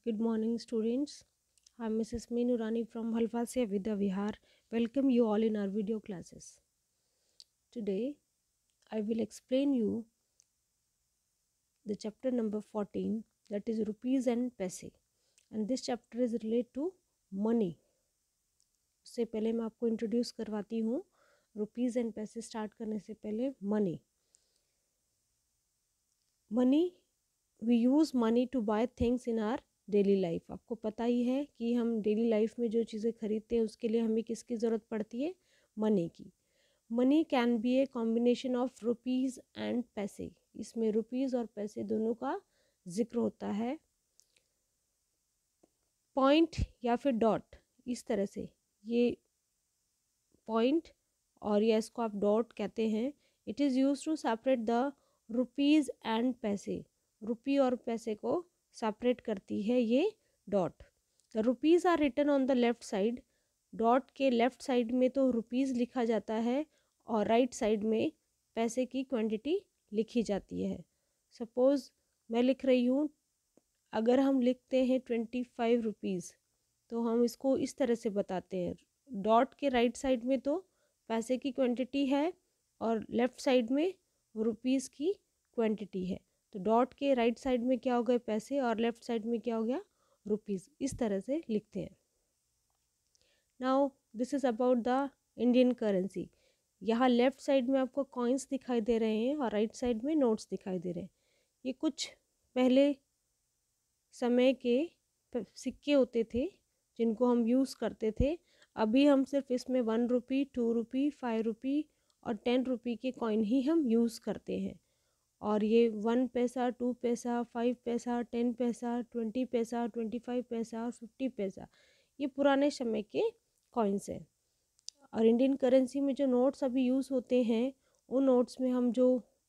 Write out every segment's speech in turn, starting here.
Good morning, students. I'm Mrs. Meenu Rani from Halvasya Vidya Vihar. Welcome you all in our video classes. Today, I will explain you the chapter number 14, that is rupees and paise. And this chapter is related to money. उससे पहले मैं आपको introduce करवाती हूँ rupees and पैसे start करने से पहले money we use money to buy things in our daily life. आपको पता ही है कि हम डेली लाइफ में जो चीज़ें खरीदते हैं उसके लिए हमें किसकी ज़रूरत पड़ती है, मनी की। Money can be a combination of rupees and पैसे। इसमें रुपीज़ और पैसे दोनों का जिक्र होता है। पॉइंट या फिर डॉट, इस तरह से ये पॉइंट और या इसको आप डॉट कहते हैं। It is use to separate the rupees and paise. Rupee और पैसे को सेपरेट करती है ये dot. The rupees are written on the left side. Dot के लेफ्ट साइड में तो रुपीज़ लिखा जाता है और राइट साइड में पैसे की क्वांटिटी लिखी जाती है। सपोज़ मैं लिख रही हूँ, अगर हम लिखते हैं 25 रुपीज़ तो हम इसको इस तरह से बताते हैं। डॉट के राइट साइड में तो पैसे की क्वांटिटी है और लेफ़्ट साइड में रुपीज़ की क्वांटिटी है। तो डॉट के राइट साइड में क्या हो गए, पैसे, और लेफ़्ट साइड में क्या हो गया, रुपीज़। इस तरह से लिखते हैं। Now this is about the Indian currency. यहाँ लेफ़्ट साइड में आपको कॉइन्स दिखाई दे रहे हैं और राइट साइड में नोट्स दिखाई दे रहे हैं। ये कुछ पहले समय के सिक्के होते थे जिनको हम यूज़ करते थे। अभी हम सिर्फ इसमें 1 रुपी, 2 रुपी, 5 रुपी और 10 रुपी के कॉइन ही हम यूज़ करते हैं। और ये 1 पैसा, 2 पैसा, 5 पैसा, 10 पैसा, 20 पैसा, 25 पैसा और 50 पैसा, ये पुराने समय के कॉइन्स हैं। और इंडियन करेंसी में जो नोट्स अभी यूज़ होते हैं, उन नोट्स में हम जो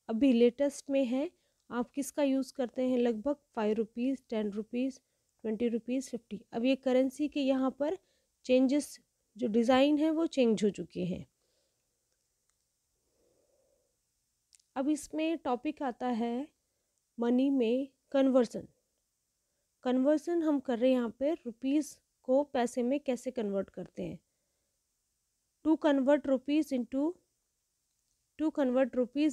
अभी लेटेस्ट में है, आप किसका यूज़ करते हैं, लगभग 5 रुपीज़, 10 रुपीज़, 20 रुपीज़, 50। अब ये करेंसी के यहाँ पर चेंजेस, जो डिज़ाइन है वो चेंज हो चुके हैं। अब इसमें टॉपिक आता है मनी में कन्वर्सन। कन्वर्सन हम कर रहे हैं यहाँ पे, रुपीज़ को पैसे में कैसे कन्वर्ट करते हैं। To convert rupees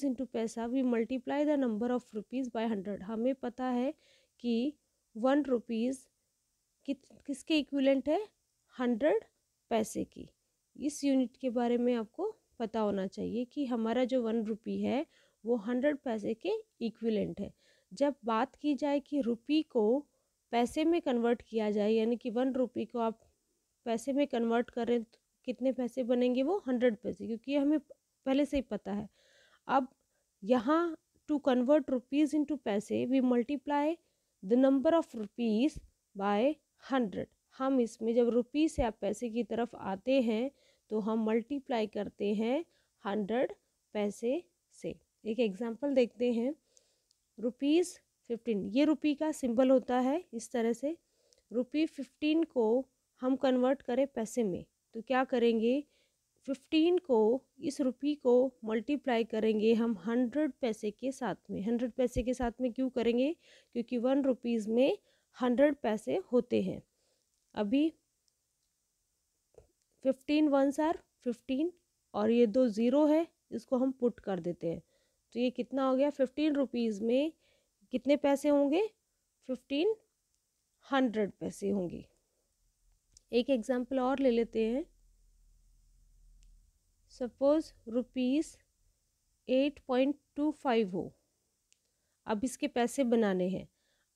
into paisa we multiply the number of rupees by 100। हमें पता है कि 1 रुपीज़ किसके इक्विवेलेंट है, 100 पैसे की। इस यूनिट के बारे में आपको पता होना चाहिए कि हमारा जो 1 रुपी है वो 100 पैसे के इक्विवेलेंट है। जब बात की जाए कि रुपी को पैसे में कन्वर्ट किया जाए, यानी कि 1 रुपी को आप पैसे में कन्वर्ट करें तो कितने पैसे बनेंगे, वो 100 पैसे, क्योंकि हमें पहले से ही पता है। अब यहाँ to convert rupees into paise we multiply the number of rupees by 100। हम इसमें जब रुपी से आप पैसे की तरफ आते हैं तो हम मल्टीप्लाई करते हैं 100 पैसे से। एक एग्जांपल देखते हैं, ₹15, ये रुपी का सिंबल होता है इस तरह से। ₹15 को हम कन्वर्ट करें पैसे में तो क्या करेंगे, 15 को, इस रुपी को मल्टीप्लाई करेंगे हम 100 पैसे के साथ में। 100 पैसे के साथ में क्यों करेंगे, क्योंकि 1 रुपीज़ में 100 पैसे होते हैं। अभी 15 वंस आर 15 और ये 2 ज़ीरो है, इसको हम पुट कर देते हैं तो ये कितना हो गया, 15 रुपीज़ में कितने पैसे होंगे, 1500 पैसे होंगे। एक एग्जांपल और ले लेते हैं। सपोज ₹8.25 हो। अब इसके पैसे बनाने हैं।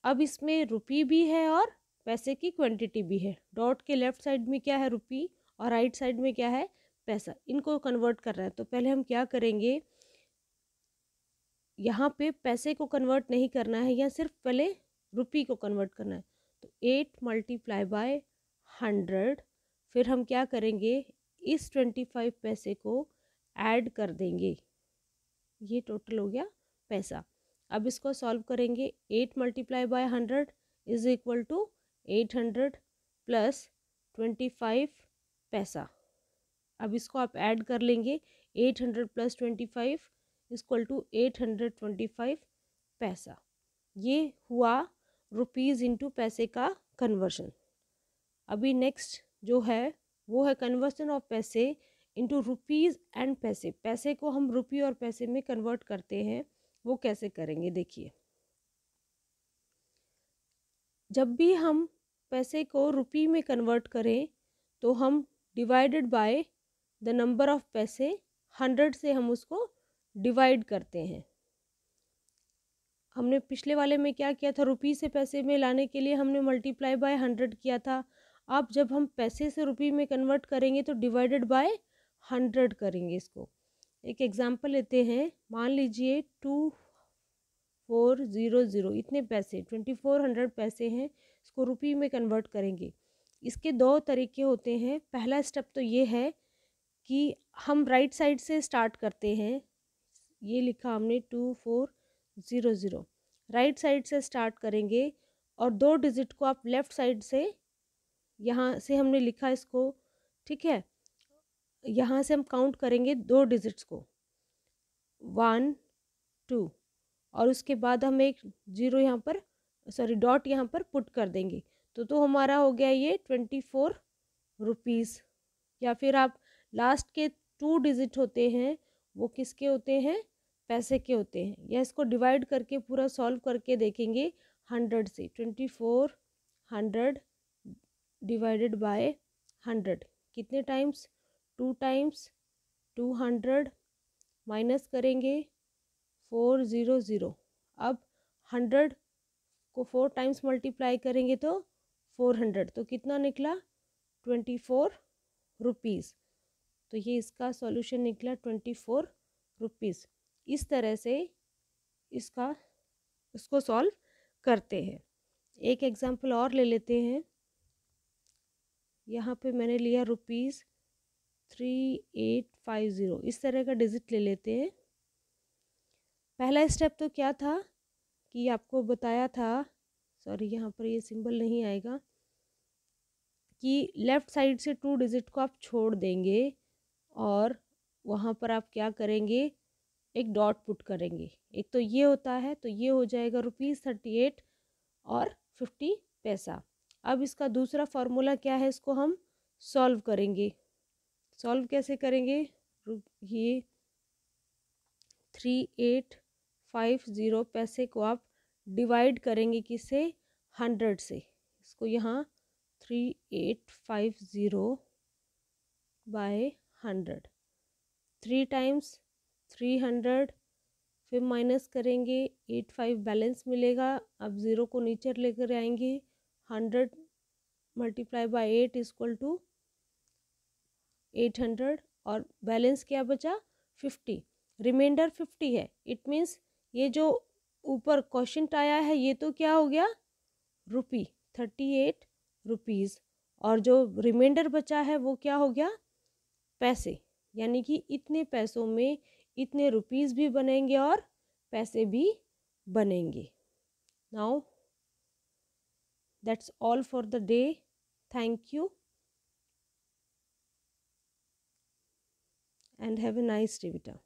अब इसमें रुपी भी है और पैसे की क्वांटिटी भी है। डॉट के लेफ्ट साइड में क्या है, रुपी, और राइट साइड में क्या है, पैसा। इनको कन्वर्ट कर रहा है तो पहले हम क्या करेंगे, यहाँ पे पैसे को कन्वर्ट नहीं करना है, या सिर्फ पहले रुपी को कन्वर्ट करना है। तो 8 मल्टीप्लाई बाय 100, फिर हम क्या करेंगे, इस 25 पैसे को ऐड कर देंगे, ये टोटल हो गया पैसा। अब इसको सॉल्व करेंगे, 8 multiply by 100 is equal to 800 plus 25 paisa. अब इसको आप ऐड कर लेंगे, 800 प्लस 25 इक्वल टू 825 पैसा। ये हुआ रुपीज़ इंटू पैसे का कन्वर्शन। अभी नेक्स्ट जो है वो है कन्वर्सन ऑफ पैसे इंटू रुपीज़ एंड पैसे। पैसे को हम रुपये और पैसे में कन्वर्ट करते हैं, वो कैसे करेंगे देखिए। जब भी हम पैसे को रुपये में कन्वर्ट करें तो हम divided by the number of पैसे 100 से हम उसको डिवाइड करते हैं। हमने पिछले वाले में क्या किया था, रुपये से पैसे में लाने के लिए हमने मल्टीप्लाई बाय 100 किया था। अब जब हम पैसे से रुपये में कन्वर्ट करेंगे तो डिवाइडेड बाय 100 करेंगे इसको। एक एग्जांपल लेते हैं, मान लीजिए 2400 इतने पैसे 2400 पैसे हैं, इसको रुपये में कन्वर्ट करेंगे। इसके दो तरीके होते हैं। पहला स्टेप तो ये है कि हम राइट साइड से स्टार्ट करते हैं। ये लिखा हमने 2400, राइट साइड से स्टार्ट करेंगे और 2 डिजिट को आप लेफ़्ट साइड से, यहाँ से हमने लिखा इसको, ठीक है, यहाँ से हम काउंट करेंगे 2 डिजिट्स को 1 2 और उसके बाद हम एक जीरो यहाँ पर डॉट यहाँ पर पुट कर देंगे। तो हमारा हो गया ये 24 रुपीज़। या फिर आप लास्ट के 2 डिजिट होते हैं वो किसके होते हैं, पैसे के होते हैं। या इसको डिवाइड करके पूरा सॉल्व करके देखेंगे 100 से। 2400 डिवाइडेड बाय 100 कितने टाइम्स, 2 टाइम्स 200 माइनस करेंगे 400। अब 100 को 4 टाइम्स मल्टीप्लाई करेंगे तो 400, तो कितना निकला 24 रुपीज़। तो ये इसका सॉल्यूशन निकला 24 रुपीज़। इस तरह से इसको सॉल्व करते हैं। एक एग्जांपल और ले लेते हैं। यहाँ पे मैंने लिया ₹3850, इस तरह का डिजिट ले लेते हैं। पहला स्टेप तो क्या था कि आपको बताया था, सॉरी यहाँ पर ये सिंबल नहीं आएगा, कि लेफ़्ट साइड से 2 डिजिट को आप छोड़ देंगे और वहाँ पर आप क्या करेंगे, एक डॉट पुट करेंगे। एक तो ये होता है, तो ये हो जाएगा ₹38 और 50 पैसा। अब इसका दूसरा फार्मूला क्या है, इसको हम सॉल्व करेंगे। सॉल्व कैसे करेंगे, ये 3850 पैसे को आप डिवाइड करेंगे किससे, 100 से। इसको यहाँ 3850 बाय 100, 3 टाइम्स 300, फिर माइनस करेंगे 85 बैलेंस मिलेगा। अब 0 को नीचे लेकर आएंगे, 100 मल्टीप्लाई बाय 8 इक्वल टू 800 और बैलेंस क्या बचा 50, रिमाइंडर 50 है। इट मीन्स ये जो ऊपर क्वेश्चन आया है ये तो क्या हो गया, रुपी 38 रुपीज़, और जो रिमाइंडर बचा है वो क्या हो गया, पैसे। यानी कि इतने पैसों में इतने रुपीज़ भी बनेंगे और पैसे भी बनेंगे। Now that's all for the day. Thank you and have a nice day beta।